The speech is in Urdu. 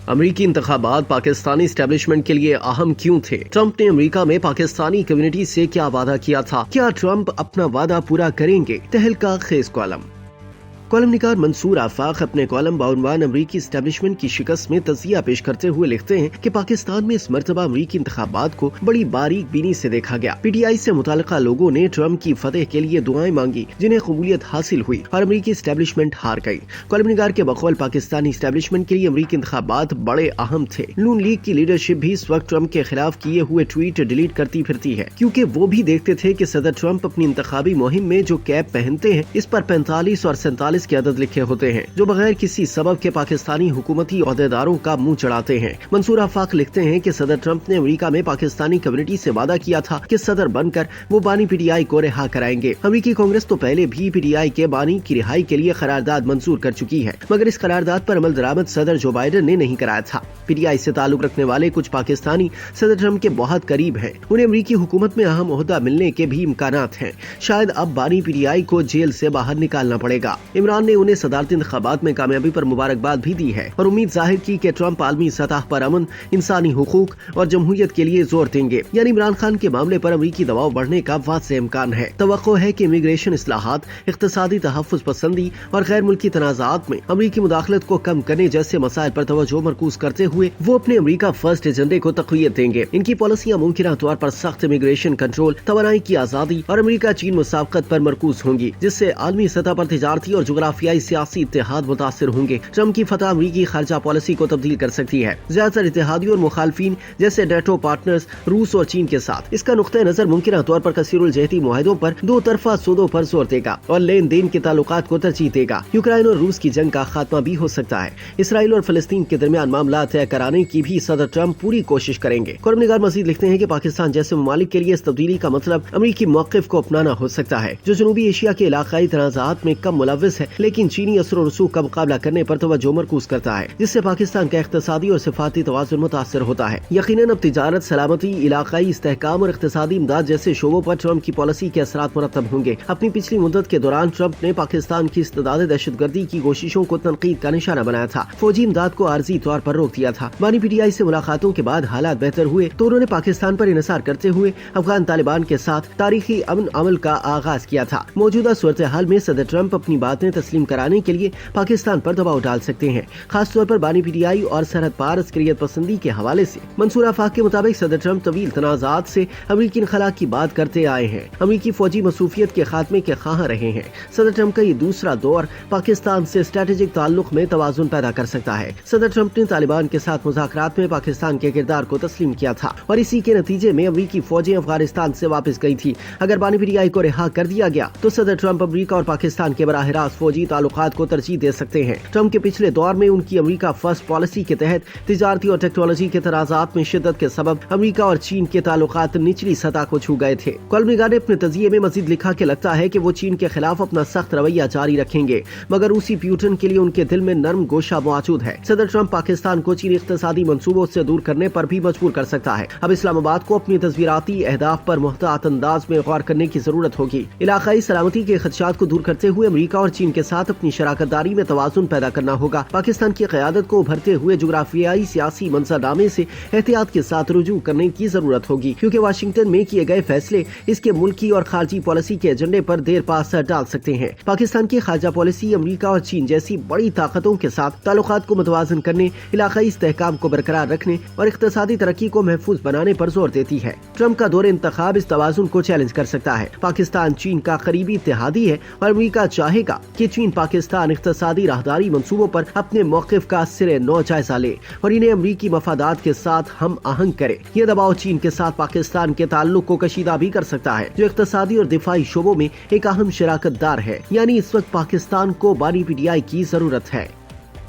امریکی انتخابات پاکستانی اسٹیبلشمنٹ کے لیے اہم کیوں تھے؟ ٹرمپ نے امریکہ میں پاکستانی کمیونٹی سے کیا وعدہ کیا تھا؟ کیا ٹرمپ اپنا وعدہ پورا کریں گے؟ تہلکہ خیز کالم نگار منصور آفاق اپنے کالم بعنوان امریکی اسٹیبلشمنٹ کی شکست میں تجزیہ پیش کرتے ہوئے لکھتے ہیں کہ پاکستان میں اس مرتبہ امریکی انتخابات کو بڑی باریک بینی سے دیکھا گیا۔ پی ٹی آئی سے متعلقہ لوگوں نے ٹرمپ کی فتح کے لیے دعائیں مانگی، جنہیں قبولیت حاصل ہوئی اور امریکی اسٹیبلشمنٹ ہار گئی۔ کالم نگار کے بقول پاکستانی اسٹیبلشمنٹ کے لیے امریکی انتخابات بڑے اہم تھے۔ نون لیگ کی لیڈرشپ بھی اس وقت ٹرمپ کے خلاف کیے ہوئے ٹویٹ ڈیلیٹ کرتی پھرتی ہے، کیونکہ وہ بھی دیکھتے تھے کہ صدر ٹرمپ اپنی انتخابی مہم میں جو کیپ پہنتے ہیں اس پر 45 اور 47 کے عدد لکھے ہوتے ہیں، جو بغیر کسی سبب کے پاکستانی حکومتی عہدیداروں کا منہ چڑھاتے ہیں۔ منصور آفاق لکھتے ہیں کہ صدر ٹرمپ نے امریکہ میں پاکستانی کمیونٹی سے وعدہ کیا تھا کہ صدر بن کر وہ بانی پی ٹی آئی کو رہا کرائیں گے۔ امریکی کانگریس تو پہلے بھی پی ٹی آئی کے بانی کی رہائی کے لیے قرارداد منظور کر چکی ہے، مگر اس قرارداد پر عمل درآمد صدر جو بائیڈن نے نہیں کرایا تھا۔ پی ٹی آئی سے تعلق رکھنے والے کچھ پاکستانی صدر ٹرمپ کے بہت قریب ہیں، انہیں امریکی حکومت میں اہم عہدہ ملنے کے بھی امکانات ہیں۔ شاید اب بانی پی ٹی آئی کو جیل سے باہر نکالنا پڑے گا۔ عمران نے انہیں صدارتی انتخابات میں کامیابی پر مبارکباد بھی دی ہے اور امید ظاہر کی کہ ٹرمپ عالمی سطح پر امن، انسانی حقوق اور جمہوریت کے لیے زور دیں گے۔ یعنی عمران خان کے معاملے پر امریکی دباؤ بڑھنے کا واضح امکان ہے۔ توقع ہے کہ امیگریشن اصلاحات، اقتصادی تحفظ پسندی اور غیر ملکی تنازعات میں امریکی مداخلت کو کم کرنے جیسے مسائل پر توجہ مرکوز کرتے ہوئے وہ اپنے امریکہ فرسٹ ایجنڈے کو تقویت دیں گے۔ ان کی پالیسیاں ممکنہ طور پر سخت امیگریشن کنٹرول، توانائی کی آزادی اور امریکہ چین مسابقت پر مرکوز ہوں گی، جس سے عالمی سطح پر تجارتی اور جغرافیائی سیاسی اتحاد متاثر ہوں گے۔ ٹرمپ کی فتح امریکی خارجہ پالیسی کو تبدیل کر سکتی ہے، زیادہ تر اتحادیوں اور مخالفین جیسے نیٹو پارٹنرز روس اور چین کے ساتھ۔ اس کا نقطہ نظر ممکنہ طور پر کثیر الجہتی معاہدوں پر دو طرفہ سودوں پر زور دے گا اور لین دین کے تعلقات کو ترجیح دے گا۔ یوکرائن اور روس کی جنگ کا خاتمہ بھی ہو سکتا ہے۔ اسرائیل اور فلسطین کے درمیان معاملات طے کرانے کی بھی صدر ٹرمپ پوری کوشش کریں گے۔ کالم نگار مزید لکھتے ہیں کہ پاکستان جیسے ممالک کے لیے اس تبدیلی کا مطلب امریکی موقف کو اپنانا ہو سکتا ہے، جو جنوبی ایشیا کے علاقائی تنازعات میں کم ملوث ہے لیکن چینی اثر و رسوخ کا مقابلہ کرنے پر توجہ مرکوز کرتا ہے، جس سے پاکستان کا اقتصادی اور صفاتی توازن متاثر ہوتا ہے۔ یقیناً اب تجارت، سلامتی، علاقائی استحکام اور اقتصادی امداد جیسے شعبوں پر ٹرمپ کی پالیسی کے اثرات مرتب ہوں گے۔ اپنی پچھلی مدت کے دوران ٹرمپ نے پاکستان کی استداد دہشت گردی کی کوششوں کو تنقید کا نشانہ بنایا تھا، فوجی امداد کو عارضی طور پر روک دیا تھا۔ بانی پی ٹی آئی سے ملاقاتوں کے بعد حالات بہتر ہوئے تو انہوں نے پاکستان پر انحصار کرتے ہوئے افغان طالبان کے ساتھ تاریخی امن عمل کا آغاز کیا تھا۔ موجودہ صورتحال میں صدر ٹرمپ اپنی باتیں تسلیم کرانے کے لیے پاکستان پر دباؤ ڈال سکتے ہیں، خاص طور پر بانی پی ٹی آئی اور سرحد پار عسکریت پسندی کے حوالے سے۔ منصور آفاق کے مطابق صدر ٹرمپ طویل تنازعات سے امریکی انخلا کی بات کرتے آئے ہیں، امریکی فوجی مصروفیت کے خاتمے کے خواہاں رہے ہیں۔ صدر ٹرمپ کا یہ دوسرا دور پاکستان سے اسٹریٹجک تعلق میں توازن پیدا کر سکتا ہے۔ صدر ٹرمپ نے طالبان کے ساتھ مذاکرات میں پاکستان کے کردار کو تسلیم کیا تھا اور اسی کے نتیجے میں امریکی فوجیں افغانستان سے واپس گئی تھی۔ اگر بانی پی ٹی آئی کو رہا کر دیا گیا تو صدر ٹرمپ امریکہ اور پاکستان کے براہ راست فوجی تعلقات کو ترجیح دے سکتے ہیں۔ ٹرمپ کے پچھلے دور میں ان کی امریکہ فرسٹ پالیسی کے تحت تجارتی اور ٹیکنالوجی کے تنازعات میں شدت کے سبب امریکہ اور چین کے تعلقات نچلی سطح کو چھو گئے تھے۔ کالم نگار نے اپنے تجزیے میں مزید لکھا کہ لگتا ہے کہ وہ چین کے خلاف اپنا سخت رویہ جاری رکھیں گے، مگر روسی پیوٹن کے لیے ان کے دل میں نرم گوشہ موجود ہے۔ صدر ٹرمپ پاکستان کو چینی اقتصادی منصوبوں سے دور کرنے پر بھی مجبور کر سکتا ہے۔ اب اسلام آباد کو اپنی تصویراتی اہداف پر محتاط انداز میں غور کرنے کی ضرورت ہوگی۔ علاقائی سلامتی کے خدشات کو دور کرتے ہوئے امریکہ اور چین کے ساتھ اپنی شراکت داری میں توازن پیدا کرنا ہوگا۔ پاکستان کی قیادت کو ابھرتے ہوئے جغرافیائی سیاسی منظرنامے سے احتیاط کے ساتھ رجوع کرنے کی ضرورت ہوگی، کیونکہ واشنگٹن میں کیے گئے فیصلے اس کے ملکی اور خارجی پالیسی کے ایجنڈے پر دیر پا اثر ڈال سکتے ہیں۔ پاکستان کی خارجہ پالیسی امریکہ اور چین جیسی بڑی طاقتوں کے ساتھ تعلقات کو متوازن کرنے، علاقائی استحکام کو برقرار رکھنے اور اقتصادی ترقی کو محفوظ بنانے پر زور دیتی ہے۔ ٹرمپ کا دور انتخاب اس توازن کو چیلنج کر سکتا ہے۔ پاکستان چین کا قریبی اتحادی ہے اور امریکہ چاہے گا کہ چین پاکستان اقتصادی راہداری منصوبوں پر اپنے موقف کا سرے نو جائزہ لے اور انہیں امریکی مفادات کے ساتھ ہم آہنگ کرے۔ یہ دباؤ چین کے ساتھ پاکستان کے تعلق کو کشیدہ بھی کر سکتا ہے، جو اقتصادی اور دفاعی شعبوں میں ایک اہم شراکت دار ہے۔ یعنی اس وقت پاکستان کو بانی پی ٹی آئی کی ضرورت ہے۔